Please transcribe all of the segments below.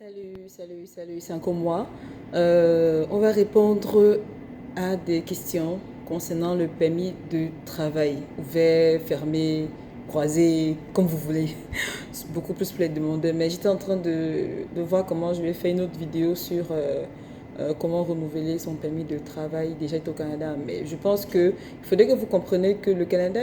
Salut, c'est encore moi. On va répondre à des questions concernant le permis de travail. Ouvert, fermé, croisé, comme vous voulez. C'est beaucoup plus pour les demandeurs. Mais j'étais en train de voir comment je vais faire une autre vidéo sur comment renouveler son permis de travail déjà au Canada. Mais je pense qu'il faudrait que vous compreniez que le Canada,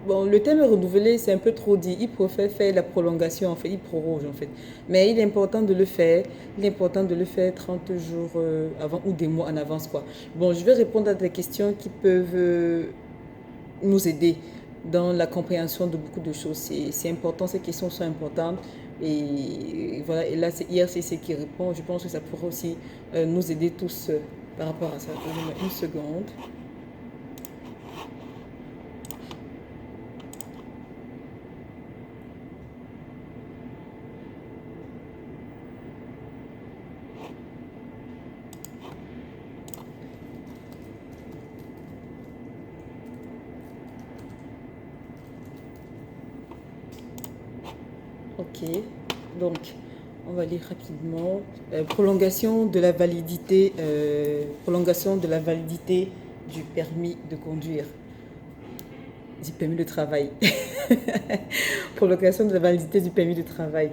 bon, le terme renouveler, c'est un peu trop dit. Il préfère faire la prolongation, en fait. Il proroge, en fait. Mais il est important de le faire. Il est important de le faire 30 jours avant ou des mois en avance, quoi. Bon, je vais répondre à des questions qui peuvent nous aider dans la compréhension de beaucoup de choses. C'est important, ces questions sont importantes. Et voilà, et là, c'est IRCC qui répond. Je pense que ça pourrait aussi nous aider tous par rapport à ça. Donnez-moi une seconde. Ok, donc on va lire rapidement. Prolongation de la validité du permis de conduire, du permis de travail. Prolongation de la validité du permis de travail.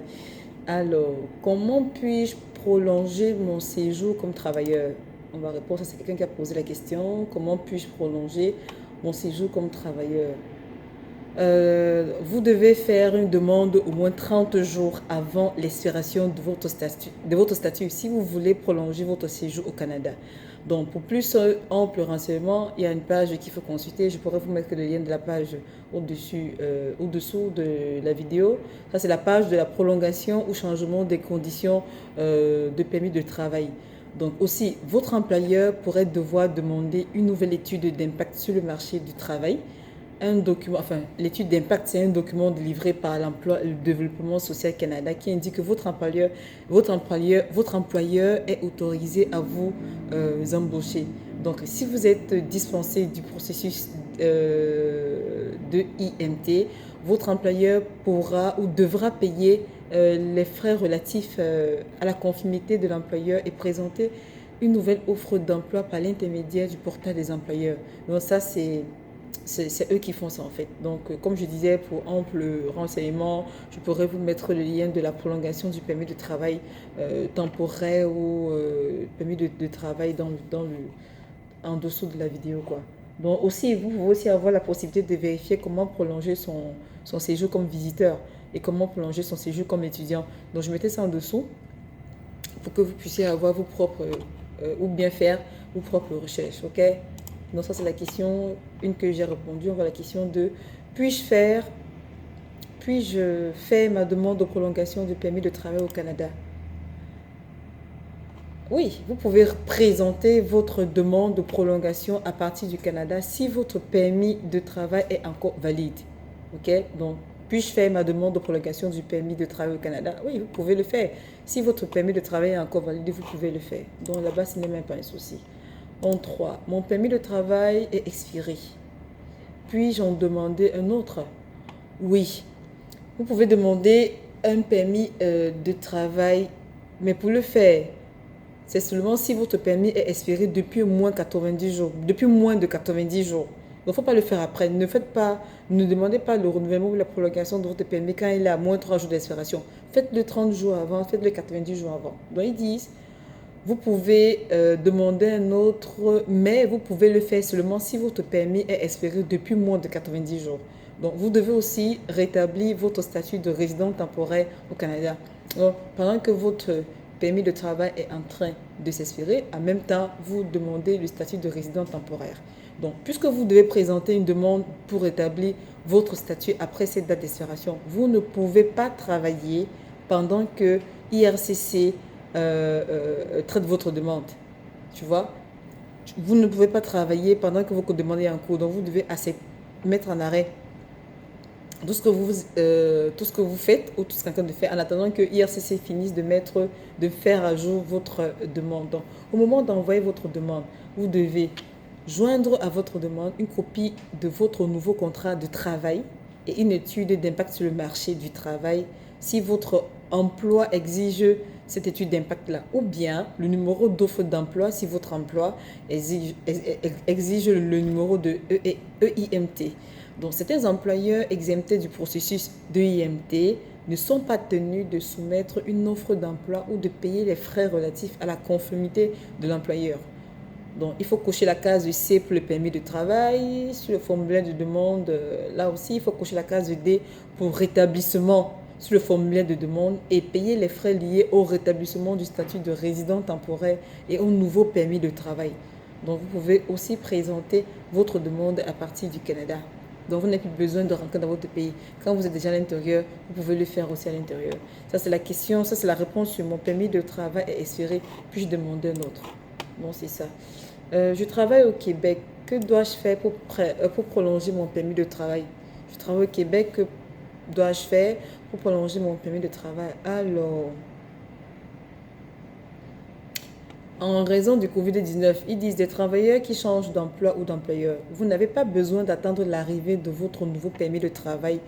Alors, comment puis-je prolonger mon séjour comme travailleur? On va répondre, ça c'est quelqu'un qui a posé la question. Comment puis-je prolonger mon séjour comme travailleur? Vous devez faire une demande au moins 30 jours avant l'expiration de votre statut si vous voulez prolonger votre séjour au Canada. Donc, pour plus ample renseignement, il y a une page qu'il faut consulter. Je pourrais vous mettre le lien de la page au-dessous de la vidéo. Ça, c'est la page de la prolongation ou changement des conditions de permis de travail. Donc aussi, votre employeur pourrait devoir demander une nouvelle étude d'impact sur le marché du travail. Un document, enfin, l'étude d'impact, c'est un document délivré par l'emploi et le développement social Canada qui indique que votre employeur est autorisé à vous embaucher. Donc, si vous êtes dispensé du processus de IMT, votre employeur pourra ou devra payer les frais relatifs à la conformité de l'employeur et présenter une nouvelle offre d'emploi par l'intermédiaire du portail des employeurs. Donc ça, c'est eux qui font ça en fait. Donc, comme je disais, pour ample renseignement, je pourrais vous mettre le lien de la prolongation du permis de travail temporaire ou permis de travail en dessous de la vidéo, quoi. Donc, aussi, vous pouvez aussi avoir la possibilité de vérifier comment prolonger son séjour comme visiteur et comment prolonger son séjour comme étudiant. Donc, je mettais ça en dessous pour que vous puissiez avoir vos propres, ou bien faire vos propres recherches, ok? Donc ça, c'est la question, une que j'ai répondu. On va à la question de, puis-je faire ma demande de prolongation du permis de travail au Canada? Oui, vous pouvez présenter votre demande de prolongation à partir du Canada si votre permis de travail est encore valide. Ok? Donc, puis-je faire ma demande de prolongation du permis de travail au Canada? Oui, vous pouvez le faire. Si votre permis de travail est encore valide, vous pouvez le faire. Donc là-bas, ce n'est même pas un souci. En 3, mon permis de travail est expiré. Puis-je en demander un autre? Oui. Vous pouvez demander un permis de travail, mais pour le faire, c'est seulement si votre permis est expiré depuis moins 90 jours, depuis moins de 90 jours. Donc, il ne faut pas le faire après. Ne demandez pas le renouvellement ou la prolongation de votre permis quand il est à moins 3 jours d'expiration. Faites-le 30 jours avant, faites-le 90 jours avant. Donc, ils disent, vous pouvez demander un autre, mais vous pouvez le faire seulement si votre permis est expiré depuis moins de 90 jours. Donc, vous devez aussi rétablir votre statut de résident temporaire au Canada. Donc, pendant que votre permis de travail est en train de s'expirer, en même temps, vous demandez le statut de résident temporaire. Donc, puisque vous devez présenter une demande pour rétablir votre statut après cette date d'expiration, vous ne pouvez pas travailler pendant que IRCC traite votre demande. Tu vois, vous ne pouvez pas travailler pendant que votre demande est en cours. Donc, vous devez mettre en arrêt tout ce que vous faites ou tout ce quelqu'un de fait en attendant que IRCC finisse de faire à jour votre demande. Donc, au moment d'envoyer votre demande, vous devez joindre à votre demande une copie de votre nouveau contrat de travail et une étude d'impact sur le marché du travail si votre emploi exige cette étude d'impact-là. Ou bien le numéro d'offre d'emploi si votre emploi exige le numéro de EIMT. Donc, certains employeurs exemptés du processus d'EIMT ne sont pas tenus de soumettre une offre d'emploi ou de payer les frais relatifs à la conformité de l'employeur. Donc, il faut cocher la case C pour le permis de travail. Sur le formulaire de demande, là aussi, il faut cocher la case D pour rétablissement sur le formulaire de demande et payer les frais liés au rétablissement du statut de résident temporaire et au nouveau permis de travail. Donc, vous pouvez aussi présenter votre demande à partir du Canada. Donc, vous n'avez plus besoin de rentrer dans votre pays. Quand vous êtes déjà à l'intérieur, vous pouvez le faire aussi à l'intérieur. Ça, c'est la question, ça, c'est la réponse sur mon permis de travail est expiré. Puis-je demander un autre? Bon, c'est ça. Je travaille au Québec. Que dois-je faire pour prolonger mon permis de travail? Je travaille au Québec. Que dois-je faire pour prolonger mon permis de travail? Alors, en raison du Covid-19, ils disent des travailleurs qui changent d'emploi ou d'employeur. Vous n'avez pas besoin d'attendre l'arrivée de votre nouveau permis de travail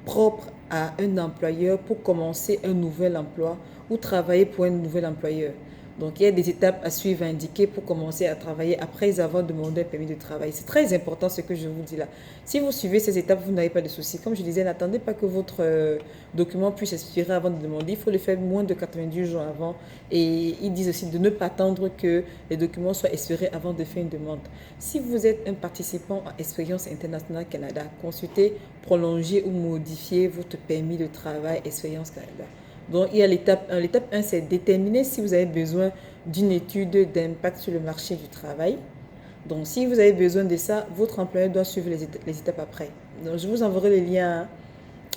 propre à un employeur pour commencer un nouvel emploi ou travailler pour un nouvel employeur. Donc, il y a des étapes à suivre indiquées pour commencer à travailler après avoir demandé un permis de travail. C'est très important ce que je vous dis là. Si vous suivez ces étapes, vous n'avez pas de soucis. Comme je disais, n'attendez pas que votre document puisse expirer avant de demander. Il faut le faire moins de 90 jours avant. Et ils disent aussi de ne pas attendre que les documents soient expirés avant de faire une demande. Si vous êtes un participant à Expérience Internationale Canada, consultez, prolonger ou modifier votre permis de travail Expérience Canada. Donc, il y a l'étape 1. L'étape 1, c'est déterminer si vous avez besoin d'une étude d'impact sur le marché du travail. Donc, si vous avez besoin de ça, votre employeur doit suivre les étapes après. Donc, je vous enverrai le lien.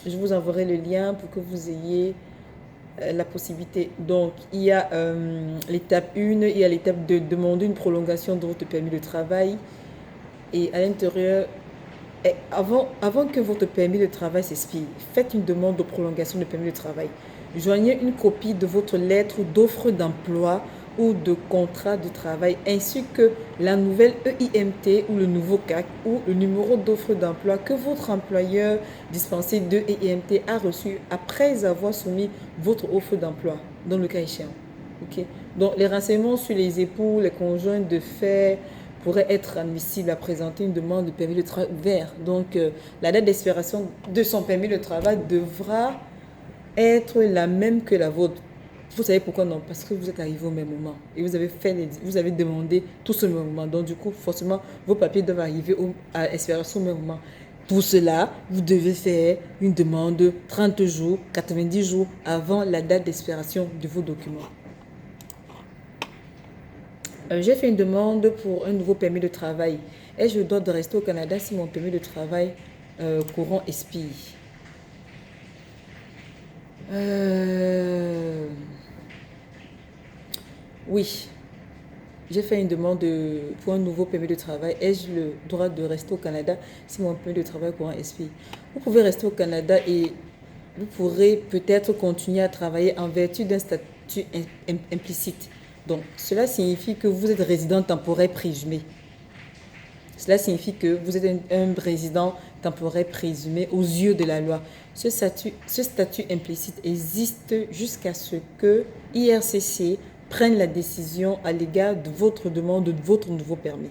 Je vous enverrai le lien pour que vous ayez la possibilité. Donc, il y a l'étape 1, il y a l'étape 2, demander une prolongation de votre permis de travail. Et à l'intérieur, avant que votre permis de travail s'expire, faites une demande de prolongation de permis de travail. Joignez une copie de votre lettre d'offre d'emploi ou de contrat de travail ainsi que la nouvelle EIMT ou le nouveau CAC ou le numéro d'offre d'emploi que votre employeur dispensé de EIMT a reçu après avoir soumis votre offre d'emploi, dans le cas échéant. Okay? Donc, les renseignements sur les époux, les conjoints de fait pourraient être admissibles à présenter une demande de permis de travail ouvert. Donc, la date d'expiration de son permis de travail devra être la même que la vôtre. Vous savez pourquoi non? Parce que vous êtes arrivé au même moment et vous avez demandé tout au même moment. Donc du coup, forcément, vos papiers doivent arriver à l'expiration au même moment. Pour cela, vous devez faire une demande 30 jours, 90 jours avant la date d'expiration de vos documents. J'ai fait une demande pour un nouveau permis de travail et je dois rester au Canada si mon permis de travail courant expire. Oui, j'ai fait une demande pour un nouveau permis de travail. Ai-je le droit de rester au Canada si mon permis de travail courant expire? Vous pouvez rester au Canada et vous pourrez peut-être continuer à travailler en vertu d'un statut implicite. Donc, cela signifie que vous êtes résident temporaire présumé. Cela signifie que vous êtes un résident temporaire présumé aux yeux de la loi. Ce statut implicite existe jusqu'à ce que IRCC prenne la décision à l'égard de votre demande de votre nouveau permis.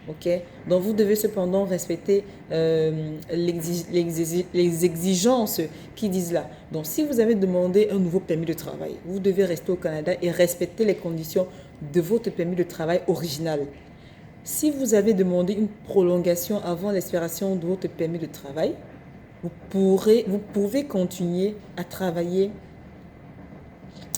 Okay? Donc, vous devez cependant respecter les exigences qui disent là. Donc, si vous avez demandé un nouveau permis de travail, vous devez rester au Canada et respecter les conditions de votre permis de travail original. Si vous avez demandé une prolongation avant l'expiration de votre permis de travail, vous pouvez continuer à travailler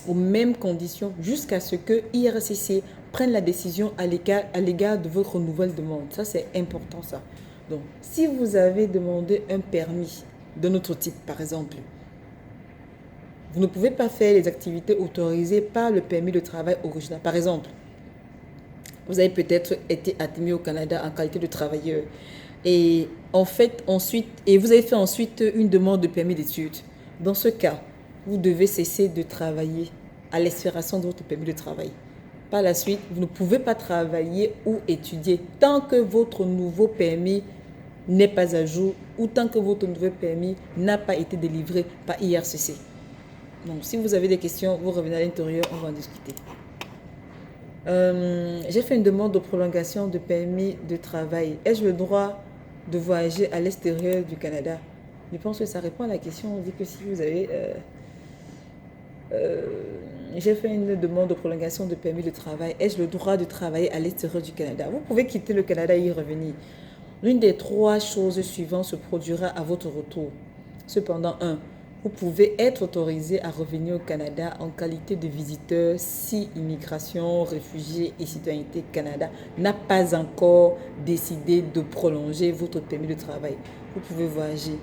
aux mêmes conditions jusqu'à ce que IRCC prenne la décision à l'égard de votre nouvelle demande. Ça, c'est important, ça. Donc, si vous avez demandé un permis d'un autre type, par exemple, vous ne pouvez pas faire les activités autorisées par le permis de travail original. Par exemple, vous avez peut-être été admis au Canada en qualité de travailleur et vous avez fait ensuite une demande de permis d'études. Dans ce cas, vous devez cesser de travailler à l'expiration de votre permis de travail. Par la suite, vous ne pouvez pas travailler ou étudier tant que votre nouveau permis n'est pas à jour ou tant que votre nouveau permis n'a pas été délivré par IRCC. Donc, si vous avez des questions, vous revenez à l'intérieur, on va en discuter. J'ai fait une demande de prolongation de permis de travail. Ai-je le droit de voyager à l'extérieur du Canada? Je pense que ça répond à la question. On dit que si vous avez... j'ai fait une demande de prolongation de permis de travail. Ai-je le droit de travailler à l'extérieur du Canada? Vous pouvez quitter le Canada et y revenir. L'une des trois choses suivantes se produira à votre retour. Cependant, 1. Vous pouvez être autorisé à revenir au Canada en qualité de visiteur si Immigration, Réfugiés et Citoyenneté Canada n'a pas encore décidé de prolonger votre permis de travail. Vous pouvez voyager.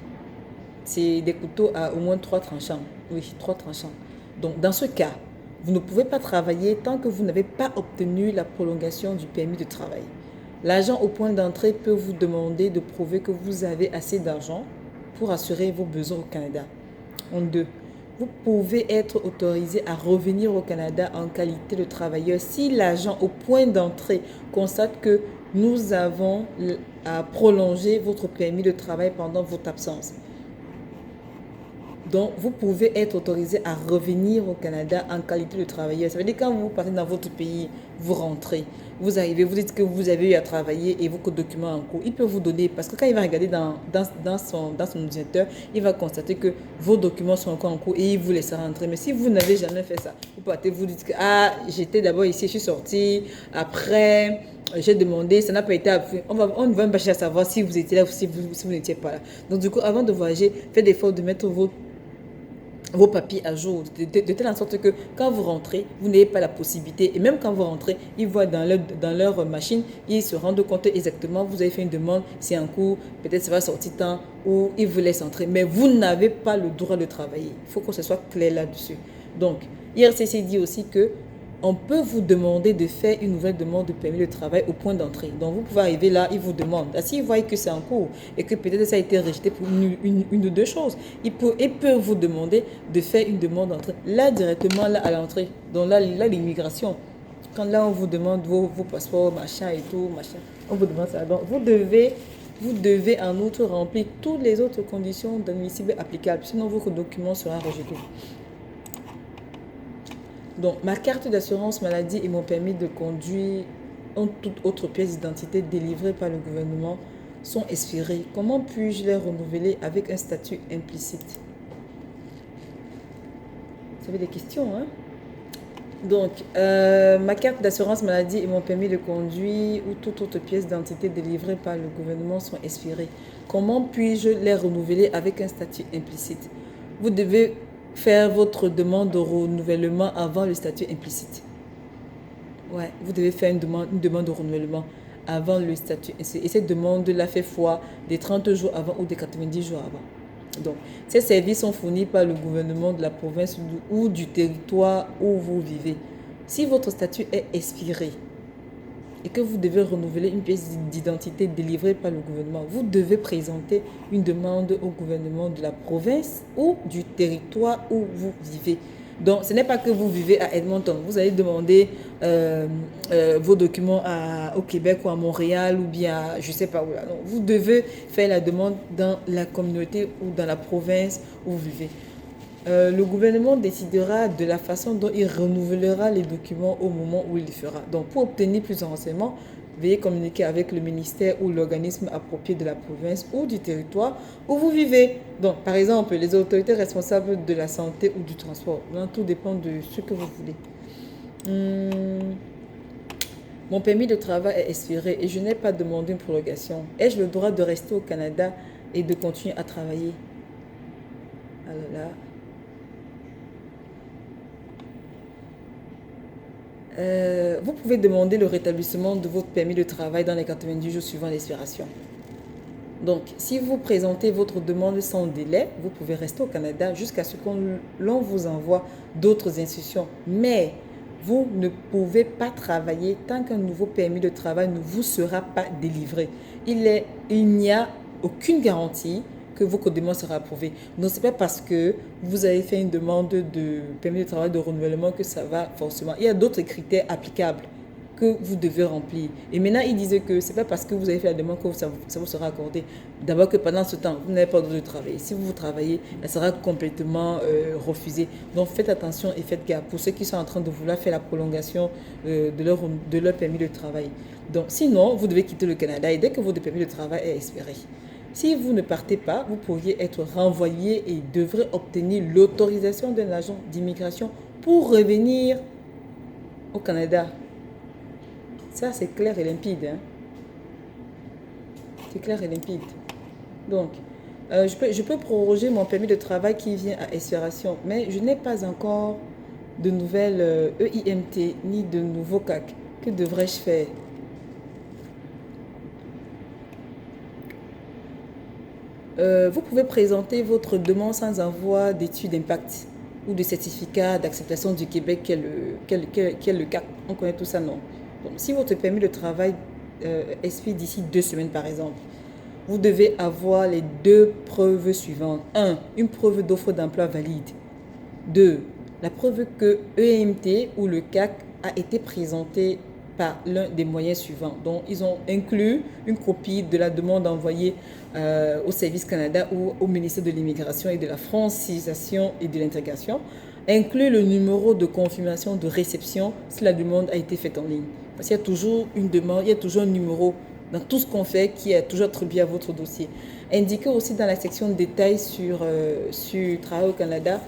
C'est des couteaux à au moins 3 tranchants. Oui, 3 tranchants. Donc, dans ce cas, vous ne pouvez pas travailler tant que vous n'avez pas obtenu la prolongation du permis de travail. L'agent au point d'entrée peut vous demander de prouver que vous avez assez d'argent pour assurer vos besoins au Canada. En 2, vous pouvez être autorisé à revenir au Canada en qualité de travailleur si l'agent au point d'entrée constate que nous avons prolongé votre permis de travail pendant votre absence. Donc, vous pouvez être autorisé à revenir au Canada en qualité de travailleur. Ça veut dire que quand vous partez dans votre pays, vous rentrez, vous arrivez, vous dites que vous avez eu à travailler et vos documents en cours. Il peut vous donner, parce que quand il va regarder dans son ordinateur, il va constater que vos documents sont encore en cours et il vous laissera rentrer. Mais si vous n'avez jamais fait ça, vous partez, vous dites que j'étais d'abord ici, je suis sorti, après j'ai demandé, ça n'a pas été appuyé. On ne va même pas chercher à savoir si vous étiez là ou si vous n'étiez pas là. Donc du coup, avant de voyager, faites l'effort de mettre vos papiers à jour, de telle sorte que quand vous rentrez, vous n'ayez pas la possibilité. Et même quand vous rentrez, ils voient dans leur machine, ils se rendent compte exactement, vous avez fait une demande, c'est en cours, peut-être ça va sortir tant, ou ils vous laissent entrer. Mais vous n'avez pas le droit de travailler. Il faut que ce soit clair là-dessus. Donc, IRCC dit aussi que on peut vous demander de faire une nouvelle demande de permis de travail au point d'entrée. Donc, vous pouvez arriver là, ils vous demandent. S'ils voient que c'est en cours et que peut-être ça a été rejeté pour une ou deux choses, ils peuvent vous demander de faire une demande d'entrée. Là, directement, là, à l'entrée. Donc, là, l'immigration. Quand là, on vous demande vos passeports, machin et tout, machin. On vous demande ça. Donc, vous devez en outre remplir toutes les autres conditions d'admissible applicables. Sinon, votre document sera rejeté. Donc, ma carte d'assurance maladie et mon permis de conduire ou toute autre pièce d'identité délivrée par le gouvernement sont expirés. Comment puis-je les renouveler avec un statut implicite? Vous avez des questions, hein? Donc, ma carte d'assurance maladie et mon permis de conduire ou toute autre pièce d'identité délivrée par le gouvernement sont expirés. Comment puis-je les renouveler avec un statut implicite? Vous devez faire votre demande de renouvellement avant le statut implicite. Ouais, vous devez faire une demande de renouvellement avant le statut. Et cette demande la fait foi des 30 jours avant ou des 90 jours avant. Donc, ces services sont fournis par le gouvernement de la province ou du territoire où vous vivez. Si votre statut est expiré et que vous devez renouveler une pièce d'identité délivrée par le gouvernement, vous devez présenter une demande au gouvernement de la province ou du territoire où vous vivez. Donc, ce n'est pas que vous vivez à Edmonton. Vous allez demander vos documents au Québec ou à Montréal ou bien je ne sais pas où. Donc, vous devez faire la demande dans la communauté ou dans la province où vous vivez. Le gouvernement décidera de la façon dont il renouvellera les documents au moment où il le fera. Donc, pour obtenir plus de renseignements, veuillez communiquer avec le ministère ou l'organisme approprié de la province ou du territoire où vous vivez. Donc, par exemple, les autorités responsables de la santé ou du transport. Donc, tout dépend de ce que vous voulez. Mon permis de travail est expiré et je n'ai pas demandé une prolongation. Ai-je le droit de rester au Canada et de continuer à travailler? Alors là... vous pouvez demander le rétablissement de votre permis de travail dans les 90 jours suivant l'expiration. Donc, si vous présentez votre demande sans délai, vous pouvez rester au Canada jusqu'à ce l'on vous envoie d'autres instructions. Mais vous ne pouvez pas travailler tant qu'un nouveau permis de travail ne vous sera pas délivré. Il n'y a aucune garantie que votre demande sera approuvée. Donc, ce n'est pas parce que vous avez fait une demande de permis de travail de renouvellement que ça va forcément. Il y a d'autres critères applicables. que vous devez remplir. Et maintenant, il disait que ce n'est pas parce que vous avez fait la demande que ça vous sera accordé. D'abord que pendant ce temps, vous n'avez pas le droit de travailler. Si vous travaillez, elle sera complètement refusée. Donc faites attention et faites gaffe pour ceux qui sont en train de vouloir faire la prolongation de leur permis de travail. Donc sinon, vous devez quitter le Canada et dès que votre permis de travail est expiré, si vous ne partez pas, vous pourriez être renvoyé et devrez obtenir l'autorisation d'un agent d'immigration pour revenir au Canada. Ça, c'est clair et limpide. Hein? C'est clair et limpide. Donc, je peux proroger mon permis de travail qui vient à expiration, mais je n'ai pas encore de nouvelles EIMT ni de nouveaux CAC. Que devrais-je faire? Vous pouvez présenter votre demande sans envoi d'études d'impact ou de certificat d'acceptation du Québec, qui est le CAC. On connaît tout ça, non? Donc, si votre permis de travail expire d'ici 2 semaines, par exemple, vous devez avoir les 2 preuves suivantes. 1. Une preuve d'offre d'emploi valide. 2. La preuve que EMT ou le CAC a été présenté par l'un des moyens suivants. Donc, ils ont inclus une copie de la demande envoyée au Service Canada ou au ministère de l'Immigration et de la Francisation et de l'Intégration, inclut le numéro de confirmation de réception si la demande a été faite en ligne. Parce qu'il y a toujours une demande, il y a toujours un numéro dans tout ce qu'on fait qui est toujours attribué à votre dossier. Indiquez aussi dans la section de détails sur Travail au Canada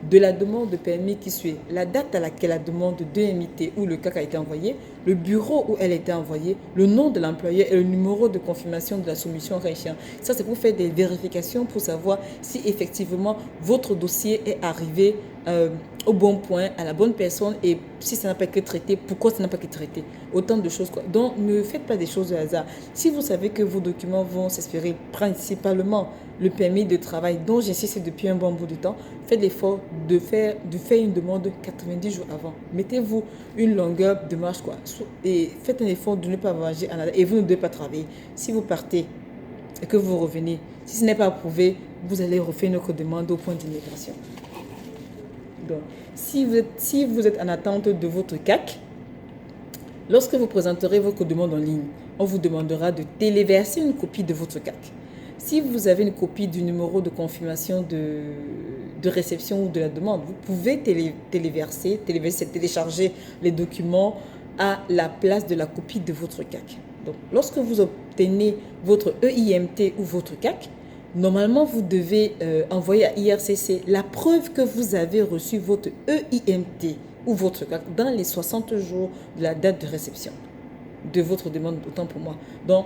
de la demande de permis qui suit la date à laquelle la demande de MIT ou le CAC a été envoyée, le bureau où elle a été envoyée, le nom de l'employeur et le numéro de confirmation de la soumission réchéant. Ça, c'est pour faire des vérifications pour savoir si effectivement votre dossier est arrivé au bon point, à la bonne personne, et si ça n'a pas été traité, pourquoi ça n'a pas été traité. Autant de choses, quoi. Donc, ne faites pas des choses de hasard. Si vous savez que vos documents vont s'expirer, principalement le permis de travail dont j'insiste depuis un bon bout de temps, faites l'effort de faire une demande 90 jours avant. Mettez-vous une longueur de marche, quoi. Et faites un effort de ne pas voyager en Canada et vous ne devez pas travailler. Si vous partez et que vous revenez, si ce n'est pas approuvé, vous allez refaire une autre demande au point d'immigration. Donc, si vous êtes en attente de votre CAC, lorsque vous présenterez votre demande en ligne, on vous demandera de téléverser une copie de votre CAC. Si vous avez une copie du numéro de confirmation de réception ou de la demande, vous pouvez télécharger les documents à la place de la copie de votre CAC. Donc, lorsque vous obtenez votre EIMT ou votre CAC, normalement, vous devez envoyer à IRCC la preuve que vous avez reçu votre EIMT ou votre CAC dans les 60 jours de la date de réception de votre demande, autant pour moi. Donc,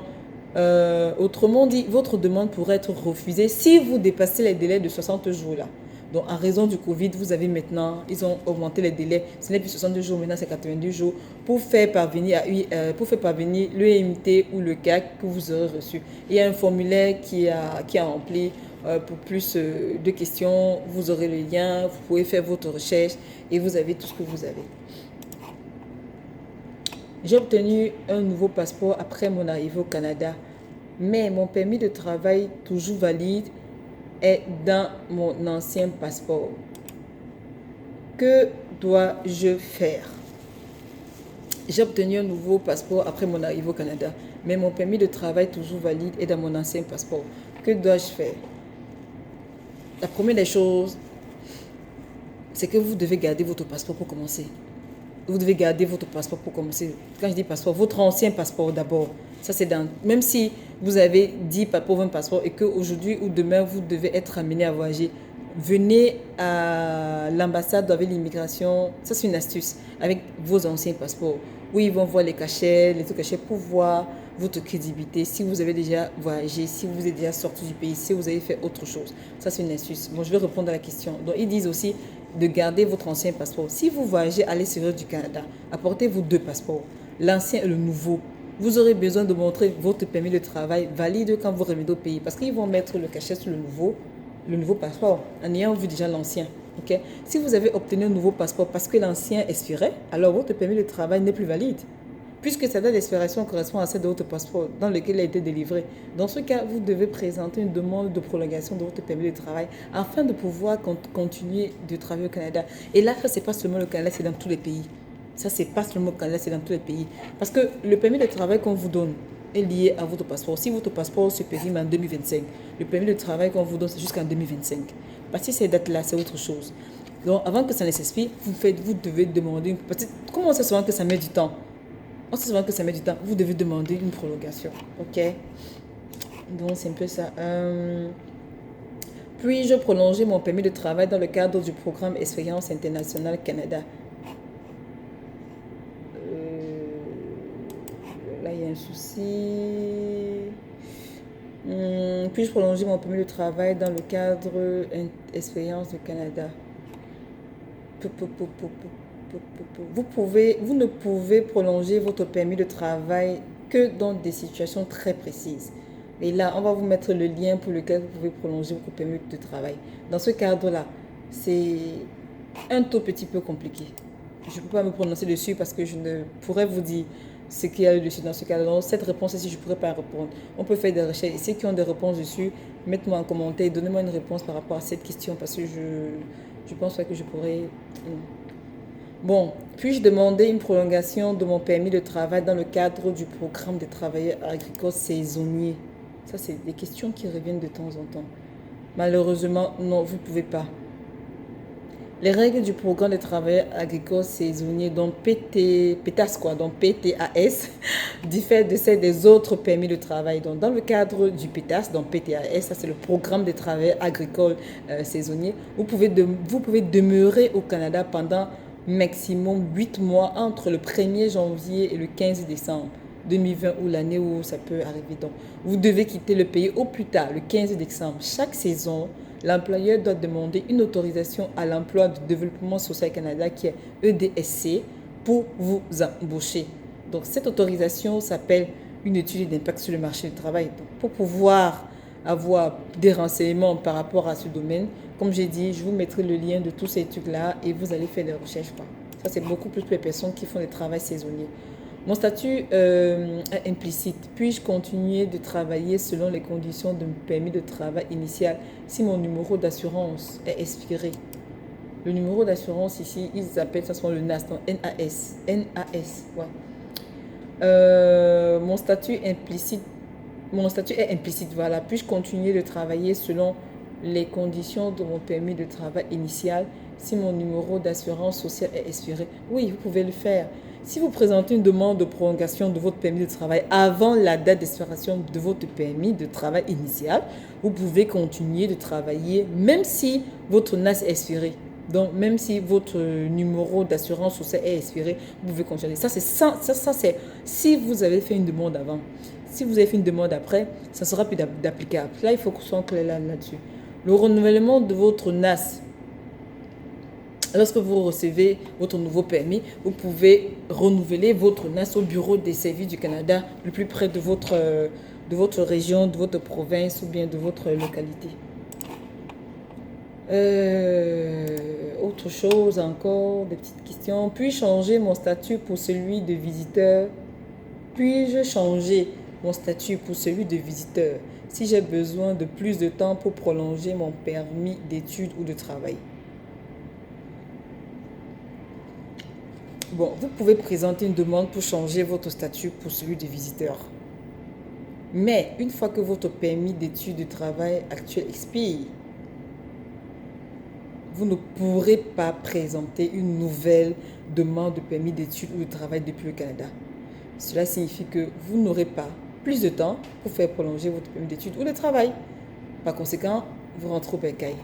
autrement dit, votre demande pourrait être refusée si vous dépassez les délais de 60 jours là. Donc, en raison du Covid, vous avez maintenant, ils ont augmenté les délais. Ce n'est plus 62 jours, maintenant c'est 90 jours pour faire parvenir l'EMT ou le CAC que vous aurez reçu. Il y a un formulaire qui a rempli pour plus de questions. Vous aurez le lien, vous pouvez faire votre recherche et vous avez tout ce que vous avez. J'ai obtenu un nouveau passeport après mon arrivée au Canada, mais mon permis de travail, toujours valide, est dans mon ancien passeport. Que dois-je faire? J'ai obtenu un nouveau passeport après mon arrivée au Canada, mais mon permis de travail, toujours valide, est dans mon ancien passeport. Que dois-je faire? La première des choses, c'est que vous devez garder votre passeport pour commencer. Vous devez garder votre passeport pour commencer. Quand je dis passeport, votre ancien passeport d'abord. Ça, c'est même si vous avez 10 pauvres passeports et qu'aujourd'hui ou demain, vous devez être amené à voyager, venez à l'ambassade avec l'immigration. Ça, c'est une astuce avec vos anciens passeports où ils vont voir les autres cachets pour voir votre crédibilité. Si vous avez déjà voyagé, si vous êtes déjà sorti du pays, si vous avez fait autre chose. Ça, c'est une astuce. Bon, je vais répondre à la question. Donc, ils disent aussi de garder votre ancien passeport. Si vous voyagez à l'extérieur du Canada, apportez-vous 2 passeports, l'ancien et le nouveau. Vous aurez besoin de montrer votre permis de travail valide quand vous revenez au pays parce qu'ils vont mettre le cachet sur le nouveau passeport en ayant vu déjà l'ancien. Okay? Si vous avez obtenu un nouveau passeport parce que l'ancien expirait, alors votre permis de travail n'est plus valide puisque sa date d'expiration correspond à celle de votre passeport dans lequel il a été délivré. Dans ce cas, vous devez présenter une demande de prolongation de votre permis de travail afin de pouvoir continuer de travailler au Canada. Et là, ce n'est pas seulement le Canada, c'est dans tous les pays. Ça, c'est pas seulement au Canada, c'est dans tous les pays. Parce que le permis de travail qu'on vous donne est lié à votre passeport. Si votre passeport se périme en 2025, le permis de travail qu'on vous donne, c'est jusqu'en 2025. Parce que ces dates-là, c'est autre chose. Donc, avant que ça ne s'expire, vous devez demander une... Parce que comment on sait souvent que ça met du temps? On sait souvent que ça met du temps. Vous devez demander une prolongation. OK? Donc, c'est un peu ça. Puis-je prolonger mon permis de travail dans le cadre du programme Expérience internationale Canada? Là, il y a un souci. Puis-je prolonger mon permis de travail dans le cadre Expérience du Canada? Vous ne pouvez prolonger votre permis de travail que dans des situations très précises. Et là, on va vous mettre le lien pour lequel vous pouvez prolonger votre permis de travail. Dans ce cadre-là, c'est un tout petit peu compliqué. Je ne peux pas me prononcer dessus parce que je ne pourrais vous dire ce qu'il y a dessus dans ce cadre. Donc, cette réponse-ci, je ne pourrais pas répondre. On peut faire des recherches. Et ceux qui ont des réponses dessus, mettez-moi en commentaire et donnez-moi une réponse par rapport à cette question parce que je pense pas que je pourrais... Bon, puis-je demander une prolongation de mon permis de travail dans le cadre du programme des travailleurs agricoles saisonniers? Ça, c'est des questions qui reviennent de temps en temps. Malheureusement, non, vous ne pouvez pas. Les règles du programme des travailleurs agricoles saisonniers, donc PTAS, donc PTAS, diffèrent de celles des autres permis de travail. Donc, dans le cadre du PTAS, donc PTAS, ça c'est le programme des travailleurs agricoles saisonniers, vous pouvez demeurer au Canada pendant maximum 8 mois entre le 1er janvier et le 15 décembre 2020 ou l'année où ça peut arriver. Donc, vous devez quitter le pays au plus tard, le 15 décembre. Chaque saison, l'employeur doit demander une autorisation à l'emploi du Développement social Canada, qui est EDSC, pour vous embaucher. Donc, cette autorisation s'appelle une étude d'impact sur le marché du travail. Donc, pour pouvoir avoir des renseignements par rapport à ce domaine, comme j'ai dit, je vous mettrai le lien de tous ces trucs-là et vous allez faire des recherches. Ça, c'est beaucoup plus pour les personnes qui font des travaux saisonniers. Mon statut est implicite. Puis-je continuer de travailler selon les conditions de permis de travail initial si mon numéro d'assurance est expiré? Le numéro d'assurance ici, ils appellent ça le NAS, donc NAS. NAS, ouais. Mon statut est implicite, voilà. Puis-je continuer de travailler selon les conditions de mon permis de travail initial si mon numéro d'assurance sociale est expiré? Oui, vous pouvez le faire. Si vous présentez une demande de prolongation de votre permis de travail avant la date d'expiration de votre permis de travail initial, vous pouvez continuer de travailler même si votre NAS est expiré. Donc, même si votre numéro d'assurance sociale est expiré, vous pouvez continuer. Ça, c'est si vous avez fait une demande avant. Si vous avez fait une demande après, ça ne sera plus d'applicable. Là, il faut qu'on soit clair là-dessus. Le renouvellement de votre NAS. Lorsque vous recevez votre nouveau permis, vous pouvez renouveler votre NAS au bureau des services du Canada le plus près de votre région, de votre province ou bien de votre localité. Autre chose encore, des petites questions. Puis-je changer mon statut pour celui de visiteur? Puis-je changer mon statut pour celui de visiteur si j'ai besoin de plus de temps pour prolonger mon permis d'études ou de travail? Bon, vous pouvez présenter une demande pour changer votre statut pour celui de visiteur. Mais une fois que votre permis d'études de travail actuel expire, vous ne pourrez pas présenter une nouvelle demande de permis d'études ou de travail depuis le Canada. Cela signifie que vous n'aurez pas plus de temps pour faire prolonger votre permis d'études ou de travail. Par conséquent, vous rentrez au bercail.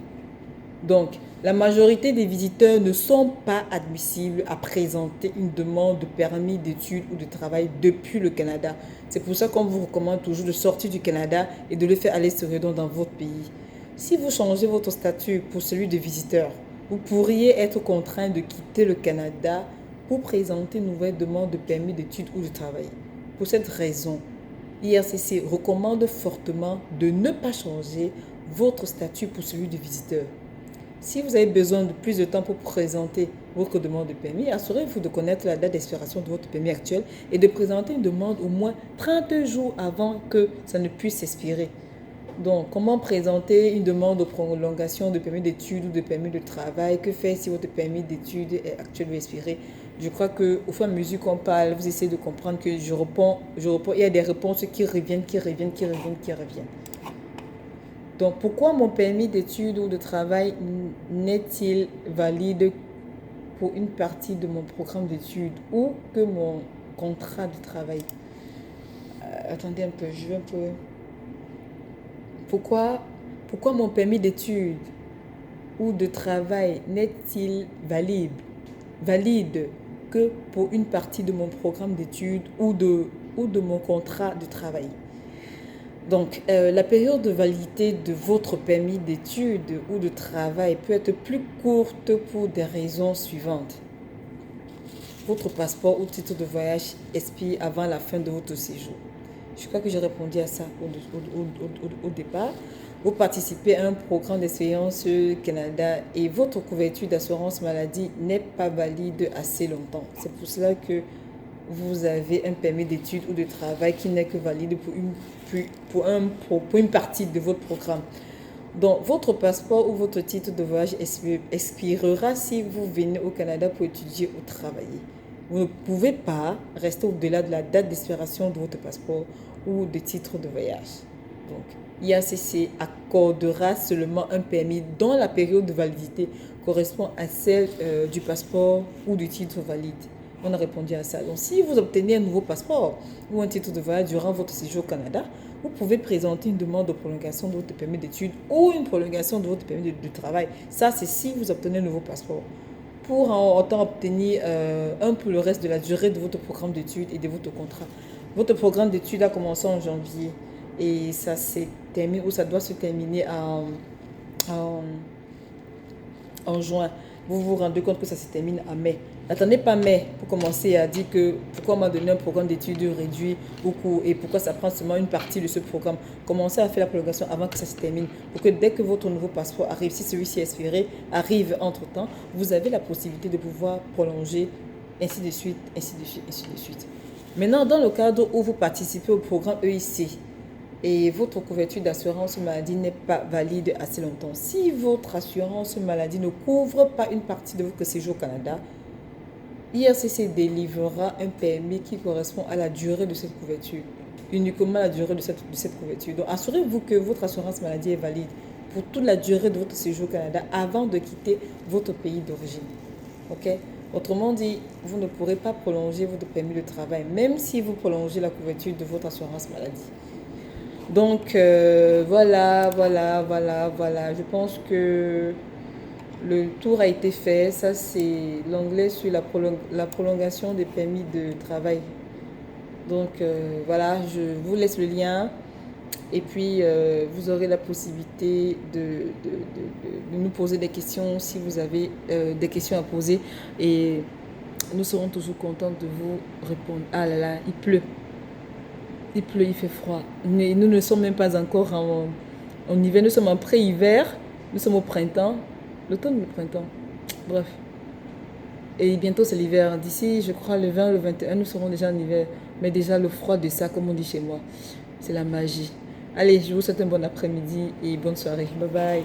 Donc, la majorité des visiteurs ne sont pas admissibles à présenter une demande de permis d'études ou de travail depuis le Canada. C'est pour ça qu'on vous recommande toujours de sortir du Canada et de le faire à l'extérieur, dans votre pays. Si vous changez votre statut pour celui de visiteur, vous pourriez être contraint de quitter le Canada pour présenter une nouvelle demande de permis d'études ou de travail. Pour cette raison, l'IRCC recommande fortement de ne pas changer votre statut pour celui de visiteur. Si vous avez besoin de plus de temps pour présenter votre demande de permis, assurez-vous de connaître la date d'expiration de votre permis actuel et de présenter une demande au moins 30 jours avant que ça ne puisse expirer. Donc, comment présenter une demande de prolongation de permis d'études ou de permis de travail? Que faire si votre permis d'études est actuellement expiré? Je crois qu'au fur et à mesure qu'on parle, vous essayez de comprendre que je réponds, il y a des réponses qui reviennent, qui reviennent, qui reviennent, qui reviennent. Donc, pourquoi mon permis d'études ou de travail n'est-il valide pour une partie de mon programme d'études ou que mon contrat de travail? Attendez un peu, je vais un peu... Pourquoi mon permis d'études ou de travail n'est-il valide que pour une partie de mon programme d'études ou de mon contrat de travail? Donc, la période de validité de votre permis d'études ou de travail peut être plus courte pour des raisons suivantes. Votre passeport ou titre de voyage expire avant la fin de votre séjour. Je crois que j'ai répondu à ça au départ. Vous participez à un programme d'expérience Canada et votre couverture d'assurance maladie n'est pas valide assez longtemps. C'est pour cela que vous avez un permis d'études ou de travail qui n'est que valide pour une partie de votre programme. Donc, votre passeport ou votre titre de voyage expirera si vous venez au Canada pour étudier ou travailler. Vous ne pouvez pas rester au-delà de la date d'expiration de votre passeport ou de titre de voyage. Donc, l'IACC accordera seulement un permis dont la période de validité correspond à celle du passeport ou du titre valide. On a répondu à ça. Donc, si vous obtenez un nouveau passeport ou un titre de voyage durant votre séjour au Canada, vous pouvez présenter une demande de prolongation de votre permis d'études ou une prolongation de votre permis de travail. Ça, c'est si vous obtenez un nouveau passeport. Pour autant obtenir un pour le reste de la durée de votre programme d'études et de votre contrat. Votre programme d'études a commencé en janvier et ça s'est terminé ou ça doit se terminer en juin. Vous vous rendez compte que ça se termine en mai. N'attendez pas mai pour commencer à dire que pourquoi on m'a donné un programme d'études réduit ou court et pourquoi ça prend seulement une partie de ce programme. Commencez à faire la prolongation avant que ça se termine pour que dès que votre nouveau passeport arrive, si celui-ci est expiré, arrive entre-temps, vous avez la possibilité de pouvoir prolonger, ainsi de suite, ainsi de suite, ainsi de suite. Maintenant, dans le cadre où vous participez au programme EIC, et votre couverture d'assurance maladie n'est pas valide assez longtemps. Si votre assurance maladie ne couvre pas une partie de votre séjour au Canada, IRCC délivrera un permis qui correspond à la durée de cette couverture, uniquement la durée de cette couverture. Donc, assurez-vous que votre assurance maladie est valide pour toute la durée de votre séjour au Canada avant de quitter votre pays d'origine. Ok? Autrement dit, vous ne pourrez pas prolonger votre permis de travail, même si vous prolongez la couverture de votre assurance maladie. Donc, voilà. Je pense que le tour a été fait. Ça, c'est l'onglet sur la prolongation des permis de travail. Donc, voilà, je vous laisse le lien. Et puis, vous aurez la possibilité de nous poser des questions si vous avez des questions à poser. Et nous serons toujours contents de vous répondre. Ah là là, il pleut. Il pleut, il fait froid. Mais nous ne sommes même pas encore en hiver. Nous sommes en pré-hiver. Nous sommes au printemps. L'automne ou le printemps. Bref. Et bientôt, c'est l'hiver. D'ici, je crois, le 20, le 21, nous serons déjà en hiver. Mais déjà, le froid de ça, comme on dit chez moi, c'est la magie. Allez, je vous souhaite un bon après-midi et bonne soirée. Bye bye.